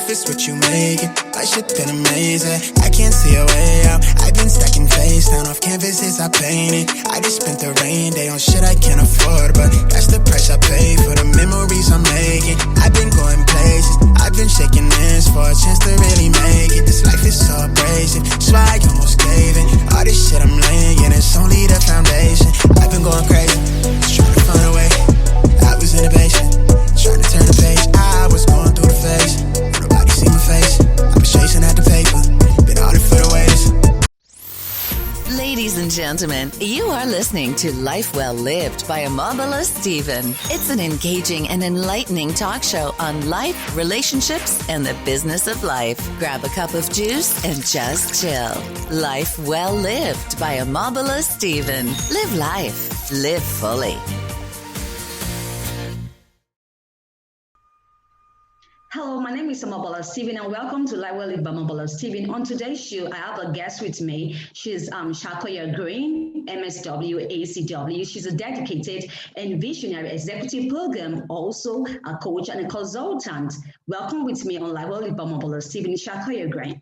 life is what you make it. My shit been amazing. I can't see a way out. I've been stacking face down off canvases I painted. I just spent the rain day on shit I can't afford, but that's the price I pay for the memories I'm making. I've been going places. I've been shaking hands for a chance to really make it. This life is so abrasive, so I almost gave it. All this shit I'm laying in, it's only the foundation. I've been going crazy, just trying to find a way. I was in the basement, trying to turn the page. I was going through the phase. Nobody see my face. I was chasing at the paper. Been all it for the waiters. Ladies and gentlemen, you are listening to Life Well Lived by Amabala Stephen. It's an engaging and enlightening talk show on life, relationships, and the business of life. Grab a cup of juice and just chill. Life Well Lived by Amabala Stephen. Live life. Live fully. Hello, my name is Amabala Stephen, and welcome to Life Well Lived by Amabala Stephen. On today's show, I have a guest with me. She's Shakoya Green, MSW, ACW. She's a dedicated and visionary executive program, also a coach and a consultant. Welcome with me on Life Well Lived by Amabala Stephen, Shakoya Green.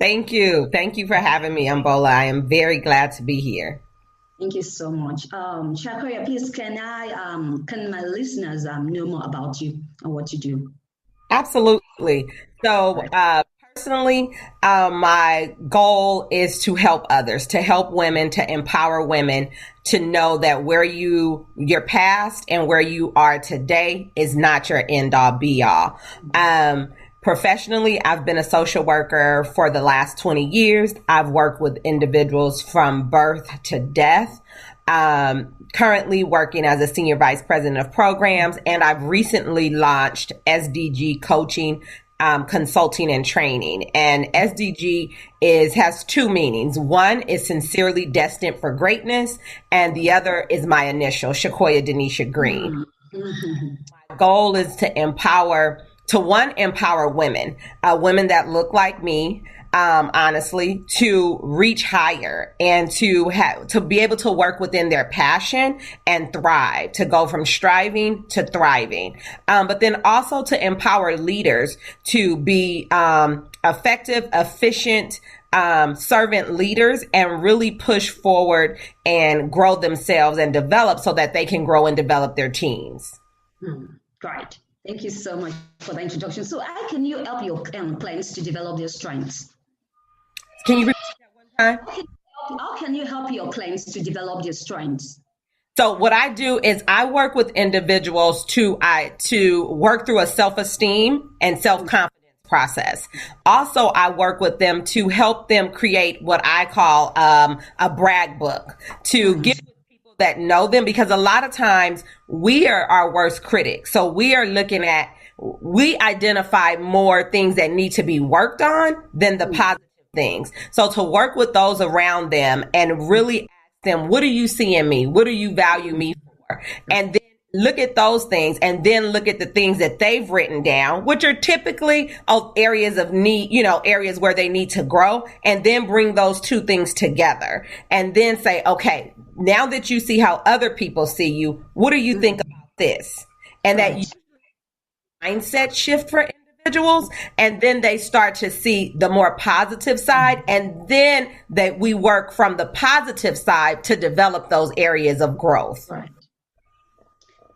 Thank you. Thank you for having me, Ambola. I am very glad to be here. Thank you so much. Shakoya, please, can my listeners know more about you and what you do? Absolutely. So personally, my goal is to help others, to help women, to empower women to know that where your past and where you are today is not your end all be all. Professionally, I've been a social worker for the last 20 years. I've worked with individuals from birth to death. Currently working as a senior vice president of programs, and I've recently launched SDG coaching, consulting and training. And SDG has two meanings. One is sincerely destined for greatness, and the other is my initial, Shakoya Green. My goal is to empower women, women that look like me, honestly, to reach higher and to be able to work within their passion and thrive, to go from striving to thriving. But then also to empower leaders to be effective, efficient, servant leaders and really push forward and grow themselves and develop so that they can grow and develop their teams. Great. Thank you so much for the introduction. So how can you help your clients to develop their strengths? Can you repeat that one time? How can you help your clients to develop their strengths? So what I do is I work with individuals to work through a self-esteem and self-confidence process. Also, I work with them to help them create what I call a brag book to give people that know them, because a lot of times we are our worst critics. So we identify more things that need to be worked on than the positive things. So to work with those around them and really ask them, what do you see in me? What do you value me for? And then look at those things and then look at the things that they've written down, which are typically areas of need, areas where they need to grow, and then bring those two things together and then say, okay, now that you see how other people see you, what do you think about this? And that mindset shift for individuals, and then they start to see the more positive side, and then that we work from the positive side to develop those areas of growth. Right.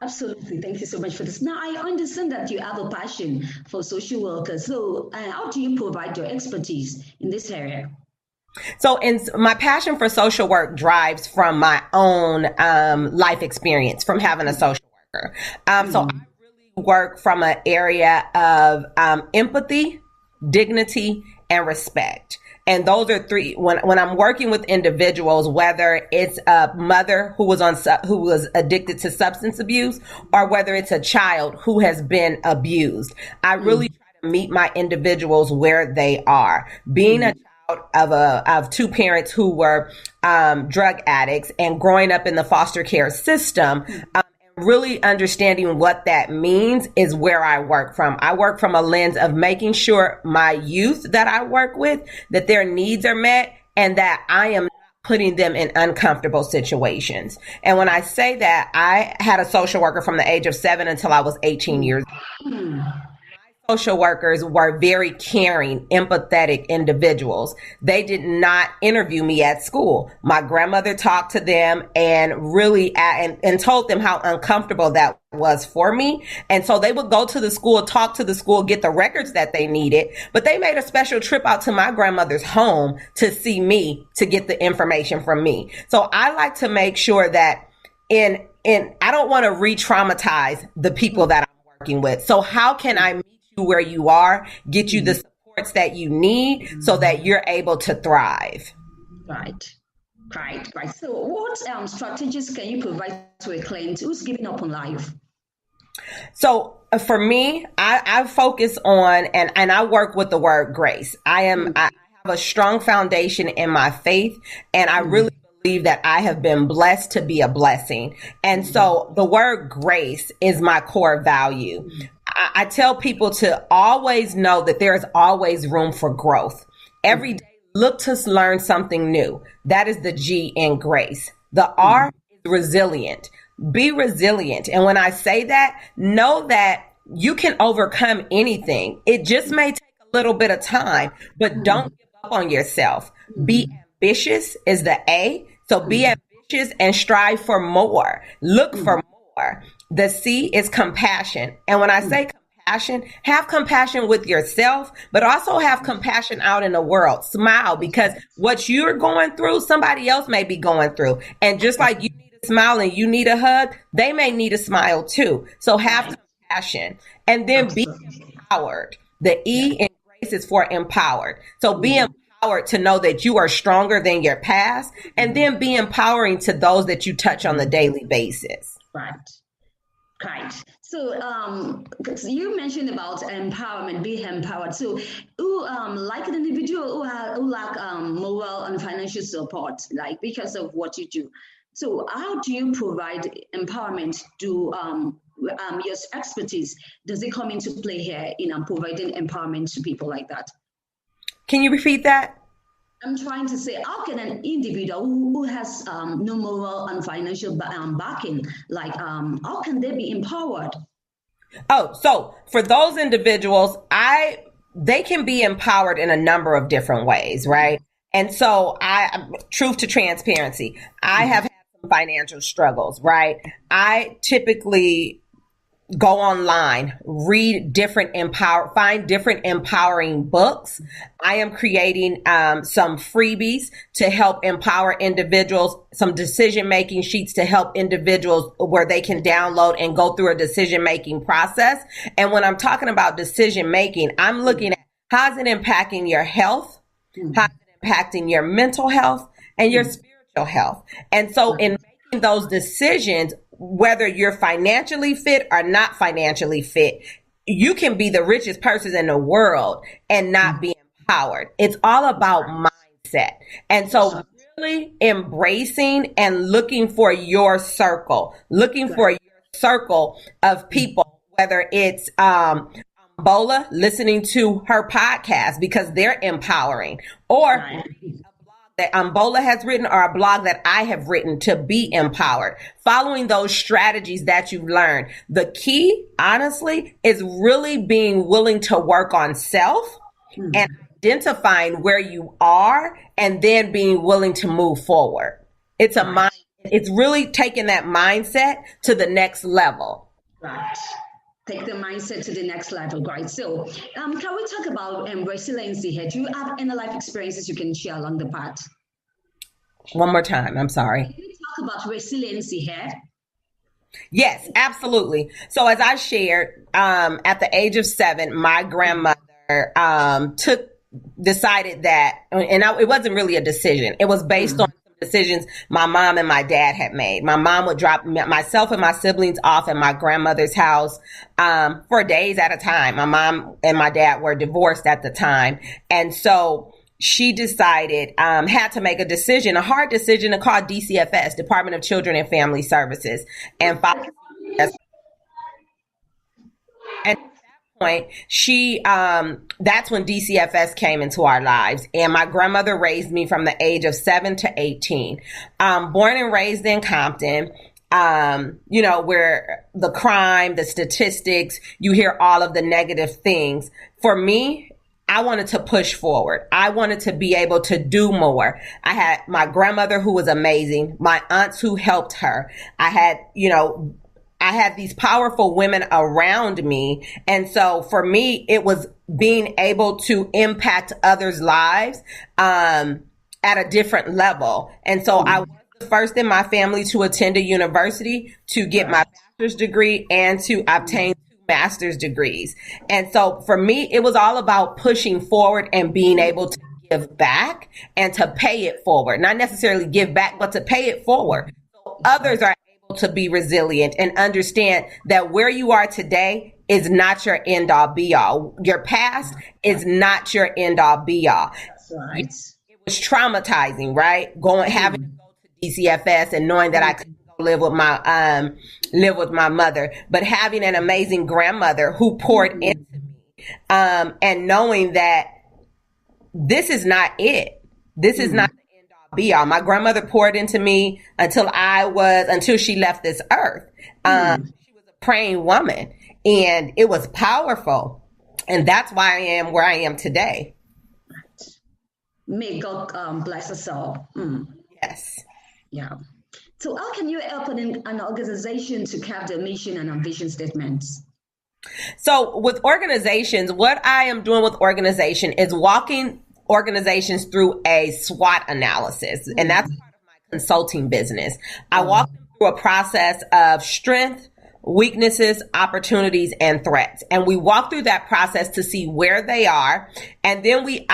Absolutely. Thank you so much for this. Now, I understand that you have a passion for social workers. So how do you provide your expertise in this area? So my passion for social work drives from my own life experience from having a social worker. So I work from an area of empathy, dignity, and respect. And those are three. When I'm working with individuals, whether it's a mother who was addicted to substance abuse, or whether it's a child who has been abused, I really try to meet my individuals where they are. Being a child of two parents who were drug addicts and growing up in the foster care system, really understanding what that means is where I work from. I work from a lens of making sure my youth that I work with, that their needs are met and that I am not putting them in uncomfortable situations. And when I say that, I had a social worker from the age of 7 until I was 18 years old. My social workers were very caring, empathetic individuals. They did not interview me at school. My grandmother talked to them and really and told them how uncomfortable that was for me. And so they would go to the school, talk to the school, get the records that they needed. But they made a special trip out to my grandmother's home to see me, to get the information from me. So I like to make sure that I don't want to re-traumatize the people that I'm working with. So how can I meet you where you are, get you the supports that you need so that you're able to thrive? Right. So what strategies can you provide to a client who's giving up on life? So for me, I focus on, and I work with the word grace. I have a strong foundation in my faith, and I really believe that I have been blessed to be a blessing. And so the word grace is my core value. I tell people to always know that there is always room for growth. Every day, look to learn something new. That is the G in grace. The R is resilient. Be resilient. And when I say that, know that you can overcome anything. It just may take a little bit of time, but don't give up on yourself. Be ambitious is the A. So be ambitious and strive for more. Look for more. The C is compassion. And when I say compassion, have compassion with yourself, but also have compassion out in the world. Smile, because what you're going through, somebody else may be going through. And just like you need a smile and you need a hug, they may need a smile too. So have compassion. And then be empowered. The E in grace is for empowered. So be empowered to know that you are stronger than your past, and then be empowering to those that you touch on the daily basis. Right. So you mentioned about empowerment, be empowered. So like an individual who lack moral and financial support, like because of what you do. So how do you provide empowerment? Do your expertise, does it come into play here in providing empowerment to people like that? Can you repeat that? I'm trying to say, how can an individual who has no moral and financial backing, like how can they be empowered? Oh, so for those individuals, they can be empowered in a number of different ways, right? And so truth to transparency, I have had some financial struggles, right? I typically go online, find different empowering books. I am creating some freebies to help empower individuals, some decision-making sheets to help individuals where they can download and go through a decision-making process. And when I'm talking about decision-making, I'm looking at how's it impacting your health, how's it impacting your mental health and your spiritual health. And so in making those decisions, whether you're financially fit or not financially fit, you can be the richest person in the world and not be empowered. It's all about mindset. And so really embracing and looking for your circle of people, whether it's Bola listening to her podcast because they're empowering, or that Bola has written or a blog that I have written to be empowered, following those strategies that you've learned. The key, honestly, is really being willing to work on self and identifying where you are and then being willing to move forward. It's it's really taking that mindset to the next level. Right. Take the mindset to the next level, right? So can we talk about resiliency here? Do you have any life experiences you can share along the path? One more time, I'm sorry. Can we talk about resiliency here? Yes, absolutely. So as I shared, at the age of 7, my grandmother decided that, it wasn't really a decision. It was based on decisions my mom and my dad had made. My mom would drop myself and my siblings off at my grandmother's house for days at a time. My mom and my dad were divorced at the time. And so she decided, had to make a hard decision to call DCFS, Department of Children and Family Services, and follow. And point, that's when DCFS came into our lives. And my grandmother raised me from the age of 7 to 18. Born and raised in Compton. where the crime, the statistics, you hear all of the negative things. For me, I wanted to push forward. I wanted to be able to do more. I had my grandmother who was amazing, my aunts who helped her. I had these powerful women around me. And so for me, it was being able to impact others' lives at a different level. And so I was the first in my family to attend a university, to get my bachelor's degree, and to obtain 2 master's degrees. And so for me, it was all about pushing forward and being able to give back and to pay it forward. Not necessarily give back, but to pay it forward. So others are able to be resilient and understand that where you are today is not your end all be all. Your past is not your end all be all. That's right. It was traumatizing, right? Having to go to DCFS and knowing that I couldn't go live with my mother, but having an amazing grandmother who poured into me, and knowing that this is not it. This is not the end all be all. My grandmother poured into me until she left this earth. She was a praying woman, and it was powerful. And that's why I am where I am today. May God bless us all. Yes. Yeah. So how can you help an organization to carve their mission and vision statements? So with organizations, what I am doing with organization is walking organizations through a SWOT analysis. And that's part of my consulting business. I walk them through a process of strength, weaknesses, opportunities, and threats. And we walk through that process to see where they are. And then we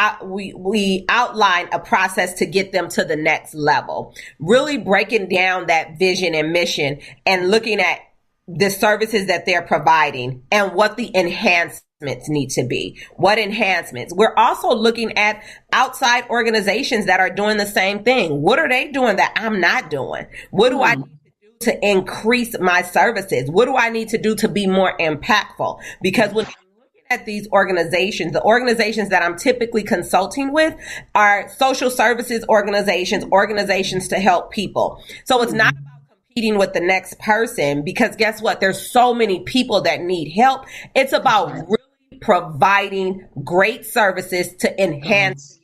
outline a process to get them to the next level, really breaking down that vision and mission and looking at the services that they're providing and what the enhancements need to be. What enhancements? We're also looking at outside organizations that are doing the same thing. What are they doing that I'm not doing? What do I need to increase my services? What do I need to do to be more impactful? Because when I'm looking at these organizations, the organizations that I'm typically consulting with are social services organizations to help people. So it's not about competing with the next person, because guess what? There's so many people that need help. It's about really providing great services to enhance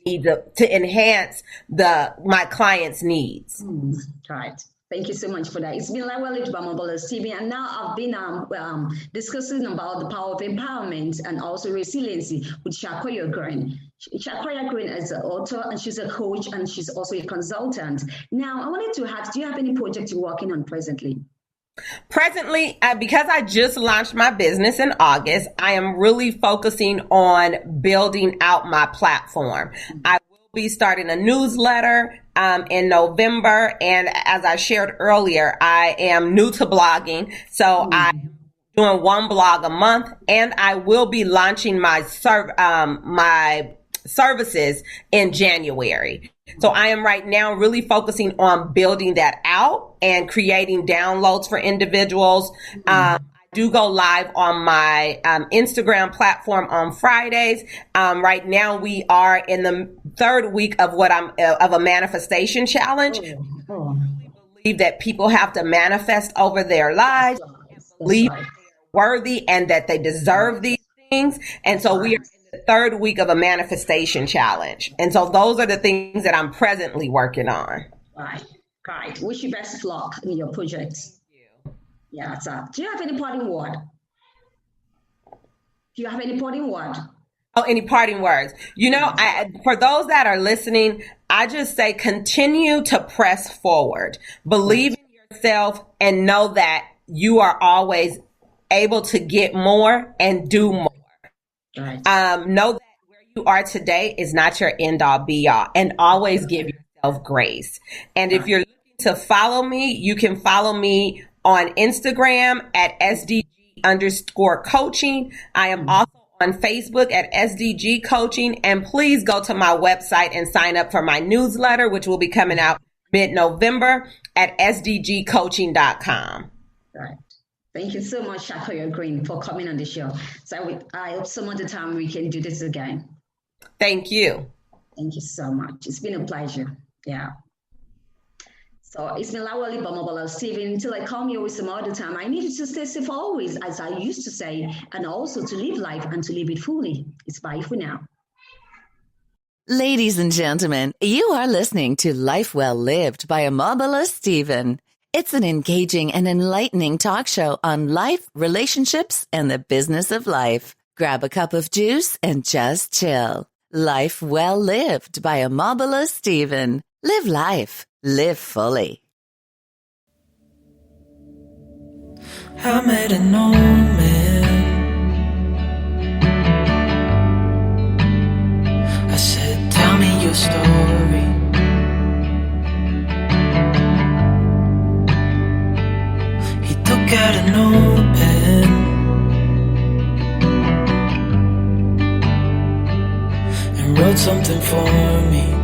my clients' needs. Right. Thank you so much for that. It's been like well by Mobiles TV, and now I've been discussing about the power of empowerment and also resiliency with Shakoya Green. Shakoya Green is an author, and she's a coach, and she's also a consultant. Now, I wanted to ask, do you have any project you're working on presently? Presently, because I just launched my business in August, I am really focusing on building out my platform. I will be starting a newsletter in November. And as I shared earlier, I am new to blogging. So I'm doing 1 blog a month, and I will be launching my services in January. So I am right now really focusing on building that out and creating downloads for individuals. I do go live on my Instagram platform on Fridays. Right now we are in the 3rd week of of a manifestation challenge. I really believe that people have to manifest over their lives, believe they're worthy and that they deserve these things. And so we are in the 3rd week of a manifestation challenge. And so those are the things that I'm presently working on. Right. Wish you best of luck in your projects. Yeah, so do you have any parting word? Oh, any parting words? For those that are listening, I just say continue to press forward. Believe in yourself and know that you are always able to get more and do more. Right. Know that where you are today is not your end all be all, and always give yourself grace. And if you're looking to follow me, you can follow me on Instagram at SDG_coaching. I am also on Facebook at SDG Coaching. And please go to my website and sign up for my newsletter, which will be coming out mid-November at sdgcoaching.com. Right. Thank you so much, Shakoya Green, for coming on the show. So I hope some other time we can do this again. Thank you. Thank you so much. It's been a pleasure. Yeah. So it's been Lawali Bamabala Stephen. Till I come here with some other time, I need you to stay safe always, as I used to say, and also to live life and to live it fully. It's bye for now. Ladies and gentlemen, you are listening to Life Well Lived by Amabala Stephen. It's an engaging and enlightening talk show on life, relationships, and the business of life. Grab a cup of juice and just chill. Life Well Lived by Amabala Stephen. Live life. Live fully. I met an old man. I said, tell me your story. He took out an old pen and wrote something for me.